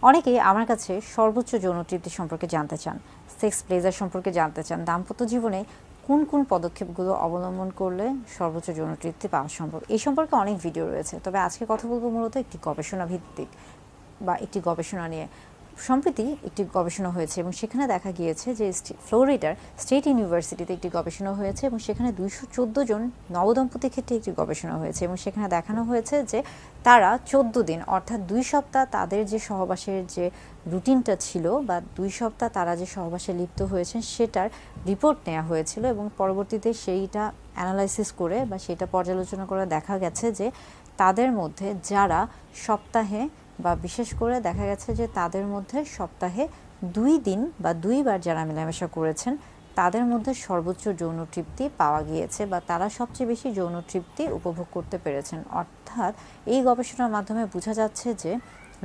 অনেকেই আমার কাছে সর্বোচ্চ যৌন তৃপ্তি সম্পর্কে জানতে চান, সেক্স প্লেজার সম্পর্কে জানতে চান, দাম্পত্য জীবনে কোন কোন পদক্ষেপগুলো অবলম্বন করলে সর্বোচ্চ যৌন তৃপ্তি পাওয়া সম্ভব। এই সম্পর্কে অনেক ভিডিও রয়েছে, তবে আজকে কথা বলবো মূলত একটি গবেষণা ভিত্তিক বা একটি গবেষণা নিয়ে। সম্প্রতি একটি গবেষণা হয়েছে এবং সেখানে দেখা গিয়েছে যে ফ্লোরিডার স্টেট ইউনিভার্সিটিতে একটি গবেষণা হয়েছে এবং সেখানে 214 জন নবদম্পতির ক্ষেত্রে একটি গবেষণা হয়েছে এবং সেখানে দেখানো হয়েছে যে তারা 14 দিন অর্থাৎ 2 সপ্তাহ তাদের যে সহবাসের যে রুটিনটা ছিল বা 2 সপ্তাহ তারা যে সহবাসে লিপ্ত হয়েছেন সেটার রিপোর্ট নেওয়া হয়েছিল এবং পরবর্তীতে সেইটা অ্যানালাইসিস করে বা সেটা পর্যালোচনা করে দেখা গেছে যে তাদের মধ্যে যারা সপ্তাহে বা বিশেষ করে দেখা গেছে যে তাদের মধ্যে সপ্তাহে 2 দিন বা 2 বার যারা মেলামেশা করেছেন তাদের মধ্যে সর্বোচ্চ যৌন তৃপ্তি পাওয়া গিয়েছে বা তারা সবচেয়ে বেশি যৌন তৃপ্তি উপভোগ করতে পেরেছেন। অর্থাৎ এই গবেষণার মাধ্যমে বোঝা যাচ্ছে যে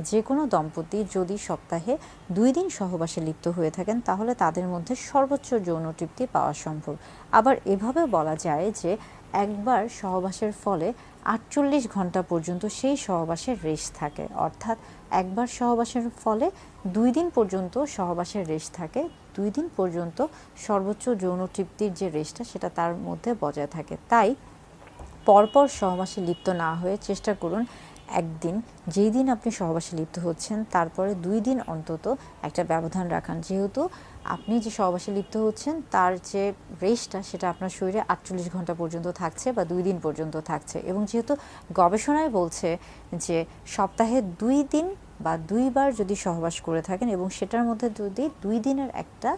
যে কোনো দম্পতি যদি সপ্তাহে 2 দিন সহবাসে লিপ্ত হয়ে থাকেন তাহলে তাদের মধ্যে সর্বোচ্চ যৌন তৃপ্তি পাওয়া সম্ভব। আবার এভাবে বলা যায় যে একবার সহবাসের ফলে 48 ঘন্টা পর্যন্ত সেই সহবাসের রেশ থাকে, অর্থাৎ একবার সহবাসের ফলে 2 দিন পর্যন্ত সহবাসের রেশ থাকে, 2 দিন পর্যন্ত সর্বোচ্চ যৌন তৃপ্তির যে রেশটা সেটা তার মধ্যে বজায় থাকে। তাই পরপর সহবাসে লিপ্ত না হয়ে চেষ্টা করুন একদিন যেই দিন আপনি সহবাসে লিপ্ত হচ্ছেন তারপরে 2 দিন অন্তত একটা ব্যবধান রাখান, যেহেতু আপনি যে সহবাসে লিপ্ত হচ্ছেন তার যে রেশটা সেটা আপনার শরীরে 48 ঘন্টা পর্যন্ত থাকছে বা 2 দিন পর্যন্ত থাকছে এবং যেহেতু গবেষণায় বলছে যে সপ্তাহে 2 দিন বা 2 বার যদি সহবাস করে থাকেন এবং সেটার মধ্যে যদি 2 দিনের একটা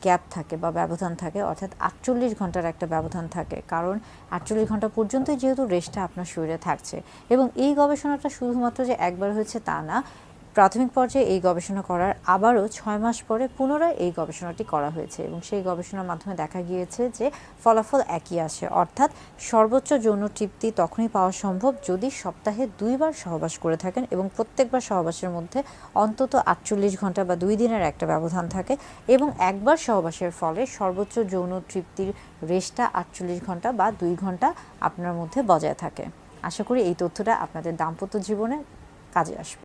গ্যাপ থাকে বা ব্যবধান থাকে, অর্থাৎ 48 ঘন্টার একটা ব্যবধান থাকে, কারণ 48 ঘন্টা পর্যন্তই যেহেতু রেশটা আপনার শরীরে থাকছে। এবং এই গবেষণাটা শুধুমাত্র যে একবার হয়েছে তা না, প্রাথমিক পর্যায়ে এই গবেষণা করার আবারও 6 মাস পরে পুনরায় এই গবেষণাটি করা হয়েছে এবং সেই গবেষণার মাধ্যমে দেখা গিয়েছে যে ফলাফল একই আসে, অর্থাৎ সর্বোচ্চ যৌন তৃপ্তি তখনই পাওয়া সম্ভব যদি সপ্তাহে 2 বার সহবাস করে থাকেন এবং প্রত্যেকবার সহবাসের মধ্যে অন্তত 48 ঘন্টা বা 2 দিনের একটা ব্যবধান থাকে এবং একবার সহবাসের ফলে সর্বোচ্চ যৌন তৃপ্তির রেশটা 48 ঘন্টা বা 2 ঘন্টা আপনার মধ্যে বজায় থাকে। আশা করি এই তথ্যটা আপনাদের দাম্পত্য জীবনে কাজে আসবে।